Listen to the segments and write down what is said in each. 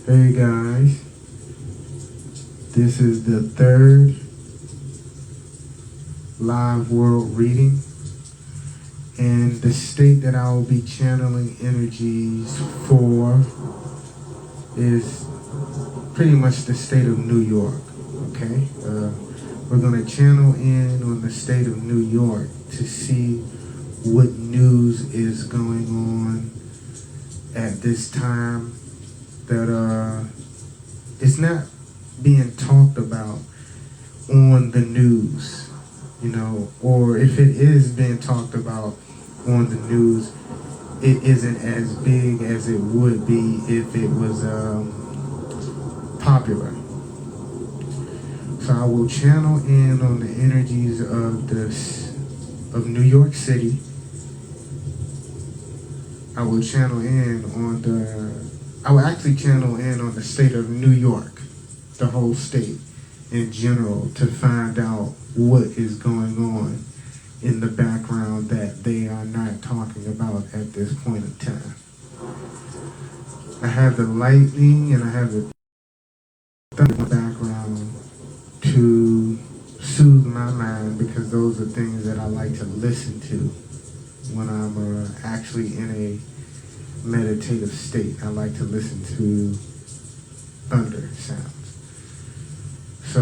Hey guys, this is the third live world reading, and the state that I will be channeling energies for is pretty much the state of New York. Okay, we're going to channel in on the state of New York to see what news is going on at this time that it's not being talked about on the news, or if it is being talked about on the news, it isn't as big as it would be if it was popular. So I will channel in on the energies of New York City. I will actually channel in on the state of New York, the whole state in general, to find out what is going on in the background that they are not talking about at this point in time. I have the lightning and I have the thunder in the background to soothe my mind, because those are things that I like to listen to when I'm actually in a meditative state. I like to listen to thunder sounds. So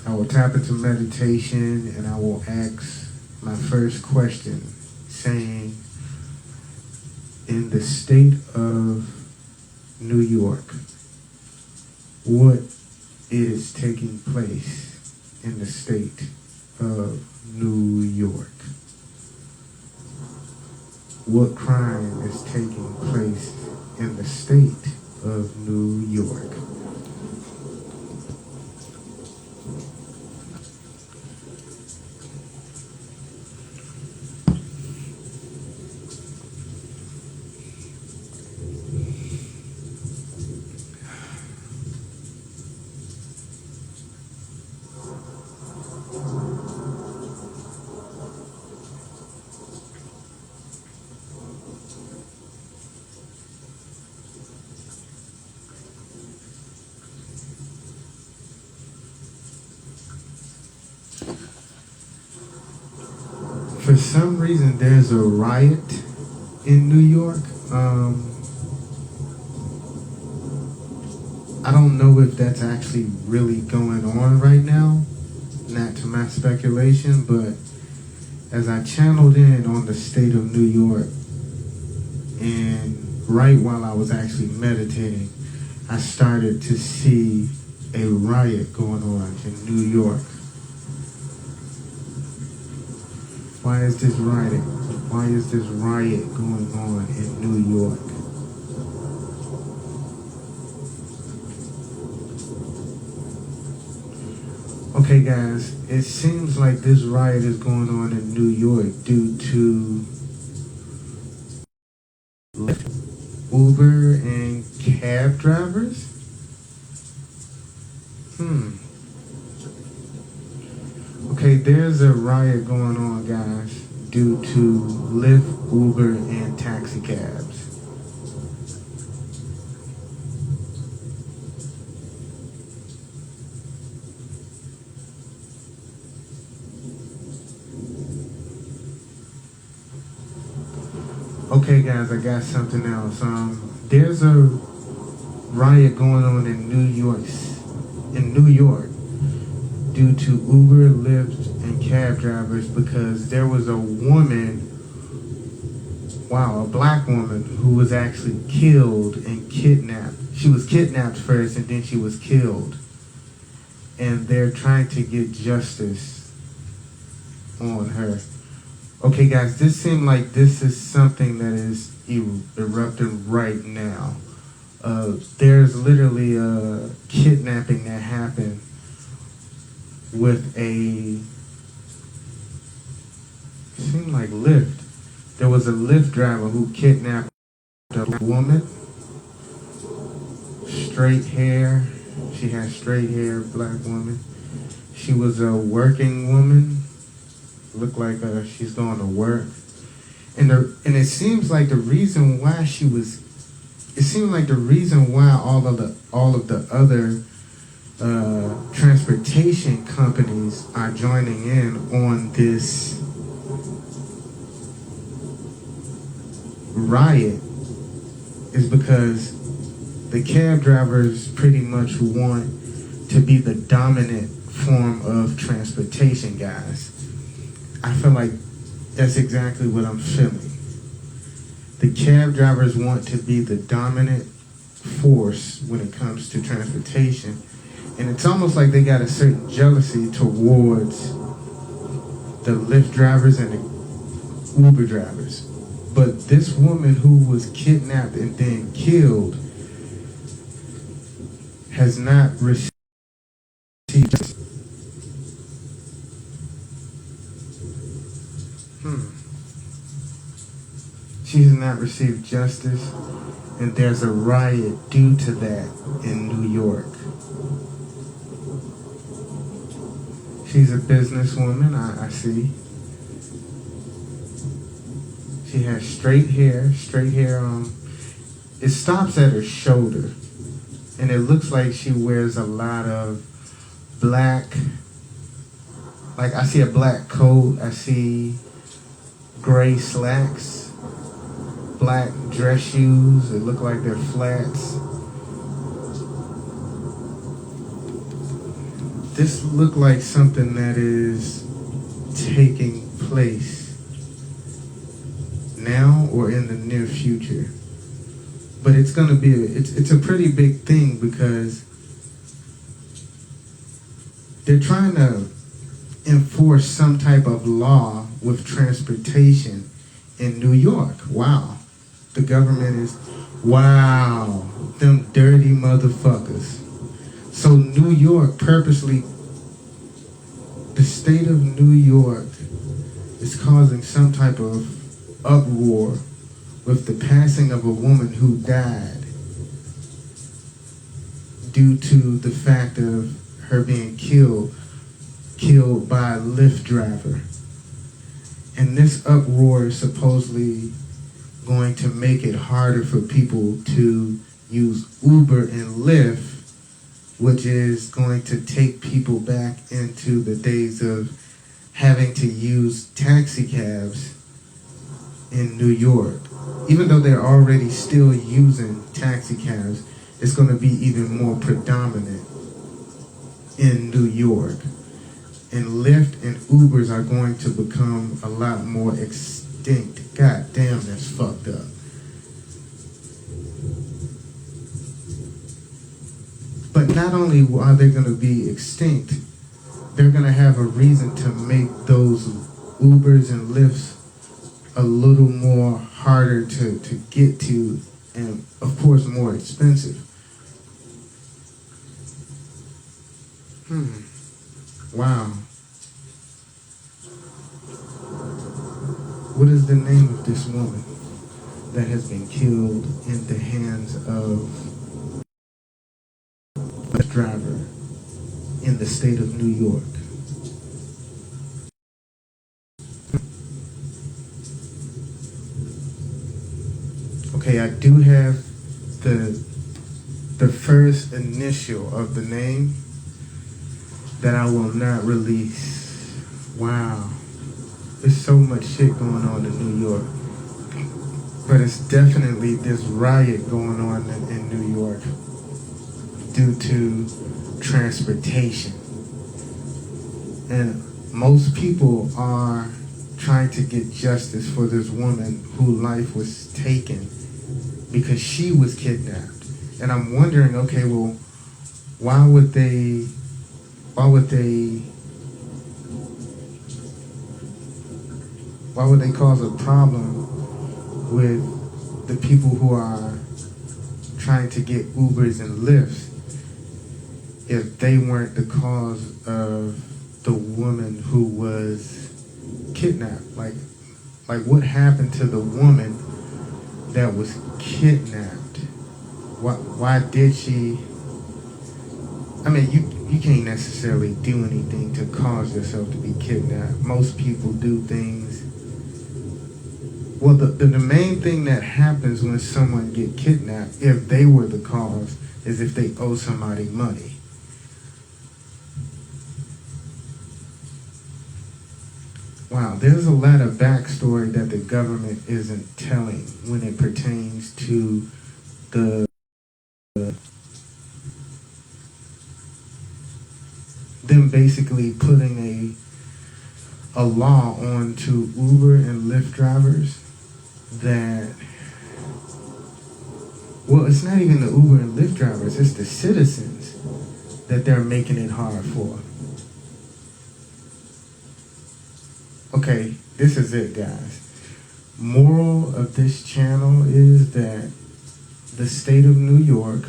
I will tap into meditation and I will ask my first question, saying, in the state of New York, what is taking place in the state of New York? What crime is taking place in the state of New York? For some reason, there's a riot in New York. I don't know if that's actually really going on right now, not to my speculation, but as I channeled in on the state of New York, and right while I was actually meditating, I started to see a riot going on in New York. Why is this riot? Why is this riot going on in New York? Okay, guys, it seems like this riot is going on in New York due to Uber and cab drivers. Okay, there's a riot going on, guys, due to Lyft, Uber, and taxi cabs. Okay, guys, I got something else. There's a riot going on in New York, due to Uber, Lyft, and cab drivers, because there was a woman, a black woman, who was actually killed and kidnapped. She was kidnapped first and then she was killed. And they're trying to get justice on her. Okay, guys, this seems like this is something that is erupting right now. There's literally a kidnapping that happened with seemed like Lyft. There was a Lyft driver who kidnapped a woman. Straight hair. She had straight hair, black woman. She was a working woman. Looked like she's going to work. And it seems like the reason why it seems like the reason why all of the other transportation companies are joining in on this riot is because the cab drivers pretty much want to be the dominant form of transportation, guys. I feel like that's exactly what I'm feeling. The cab drivers want to be the dominant force when it comes to transportation. And it's almost like they got a certain jealousy towards the Lyft drivers and the Uber drivers. But this woman who was kidnapped and then killed has not received justice. She has not received justice, and there's a riot due to that in New York. She's a businesswoman, I see. She has straight hair. It stops at her shoulder. And it looks like she wears a lot of black, like I see a black coat, I see gray slacks, black dress shoes, it look like they're flats. This look like something that is taking place now or in the near future. But it's gonna be it's a pretty big thing because they're trying to enforce some type of law with transportation in New York. Wow. The government is, wow, them dirty motherfuckers. So New York purposely, the state of New York is causing some type of uproar with the passing of a woman who died due to the fact of her being killed by a Lyft driver. And this uproar is supposedly going to make it harder for people to use Uber and Lyft, which is going to take people back into the days of having to use taxi cabs in New York. Even though they're already still using taxi cabs, it's going to be even more predominant in New York. And Lyft and Ubers are going to become a lot more extinct. God damn, that's fucked up. But not only are they going to be extinct, they're going to have a reason to make those Ubers and Lyfts a little more harder to get to, and of course more expensive. Wow. What is the name of this woman that has been killed in the hands of a driver in the state of New York? Okay, I do have the first initial of the name that I will not release. Wow. There's so much shit going on in New York. But it's definitely this riot going on in New York due to transportation. And most people are trying to get justice for this woman whose life was taken because she was kidnapped. And I'm wondering, okay, well, why would they cause a problem with the people who are trying to get Ubers and Lyfts if they weren't the cause of the woman who was kidnapped? Like what happened to the woman that was kidnapped? Why did she? I mean, you can't necessarily do anything to cause yourself to be kidnapped. Most people do things. Well, the main thing that happens when someone get kidnapped, if they were the cause, is if they owe somebody money. Wow, there's a lot of backstory that the government isn't telling when it pertains to the them basically putting a law on to Uber and Lyft drivers that, well, it's not even the Uber and Lyft drivers, it's the citizens that they're making it hard for. Okay, this is it, guys. Moral of this channel is that the state of New York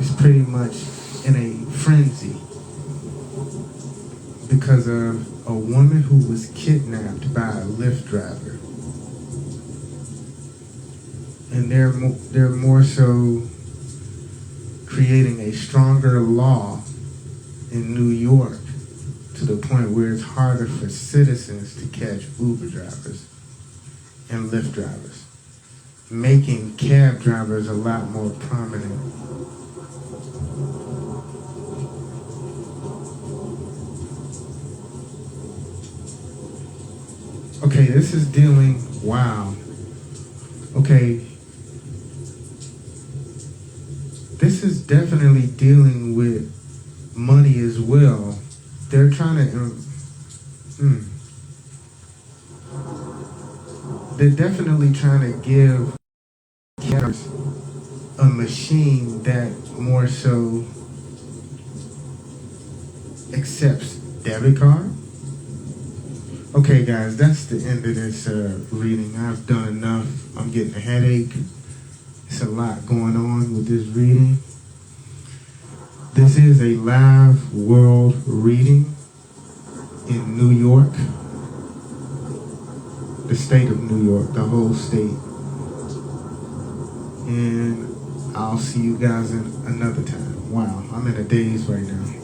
is pretty much in a frenzy because of a woman who was kidnapped by a Lyft driver. And they're more so creating a stronger law in New York to the point where it's harder for citizens to catch Uber drivers and Lyft drivers, making cab drivers a lot more prominent. Okay, this is dealing, wow. Okay, this is definitely dealing with money as well. They're trying to, they're definitely trying to give cabs a machine that more so accepts debit card. Okay, guys, that's the end of this reading. I've done enough. I'm getting a headache. It's a lot going on with this reading. This is a live world reading in New York, the state of New York, the whole state. And I'll see you guys in another time. Wow, I'm in a daze right now.